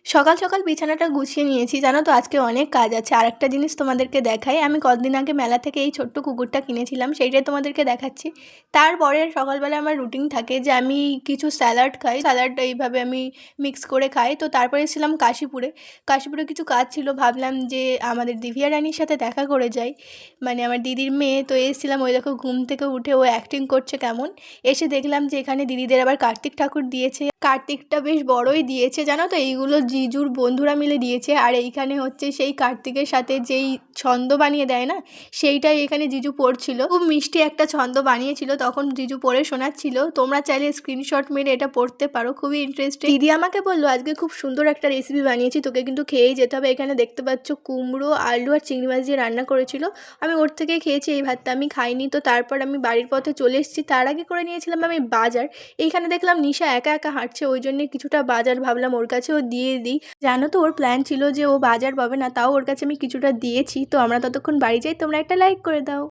সকাল সকাল বিছানাটা গুছিয়ে নিয়েছি, জানো তো আজকে অনেক কাজ আছে। আর একটা জিনিস তোমাদেরকে দেখাই, আমি কদিন আগে মেলা থেকে এই ছোট্ট কুকুরটা কিনেছিলাম, সেইটাই তোমাদেরকে দেখাচ্ছি। তারপরে সকালবেলা আমার রুটিন থাকে যে আমি কিছু স্যালাড খাই, স্যালাড এইভাবে আমি মিক্স করে খাই। তো তারপরে এসেছিলাম কাশীপুরে। কাশীপুরে কিছু কাজ ছিল, ভাবলাম যে আমাদের দিভিয়া রানীর সাথে দেখা করে যাই, মানে আমার দিদির মেয়ে। তো এসেছিলাম, ওই দেখো ঘুম থেকে উঠে ও অ্যাক্টিং করছে কেমন। এসে দেখলাম যে এখানে দিদিদের আবার কার্তিক ঠাকুর দিয়েছে, কার্তিকটা বেশ বড়ই দিয়েছে জানো তো। এইগুলো জিজুর বন্ধুরা মিলে দিয়েছে। আর এইখানে হচ্ছে সেই কার্তিকের সাথে যেই ছন্দ বানিয়ে দেয় না, সেইটাই এখানে জিজু পড়ছিল। খুব মিষ্টি একটা ছন্দ বানিয়েছিল, তখন জিজু পড়ে শোনাচ্ছিল। তোমরা চাইলে স্ক্রিনশট মেরে এটা পড়তে পারো, খুবই ইন্টারেস্টিং। দিদি আমাকে বললো আজকে খুব সুন্দর একটা রেসিপি বানিয়েছি, তোকে কিন্তু খেয়েই যেতে হবে। এখানে দেখতে পাচ্ছ কুমড়ো, আলু আর চিংড়ি মাছ দিয়ে রান্না করেছিল। আমি ওর থেকেই খেয়েছি, এই ভাতটা আমি খাইনি। তো তারপর আমি বাড়ির পথে চলে এসেছি, তার আগে করে নিয়েছিলাম আমি বাজার। এইখানে দেখলাম নিশা একা একা হাঁটছে, ওই জন্য কিছুটা বাজার ভাবলাম ওর কাছেও দিয়ে দিই। জানো তো ওর প্ল্যান ছিল যে ও বাজার পাবে না, তাও ওর কাছে আমি কিছুটা দিয়েছি। তো আমরা ততক্ষণ বাড়ি যাই, তোমরা একটা লাইক করে দাও।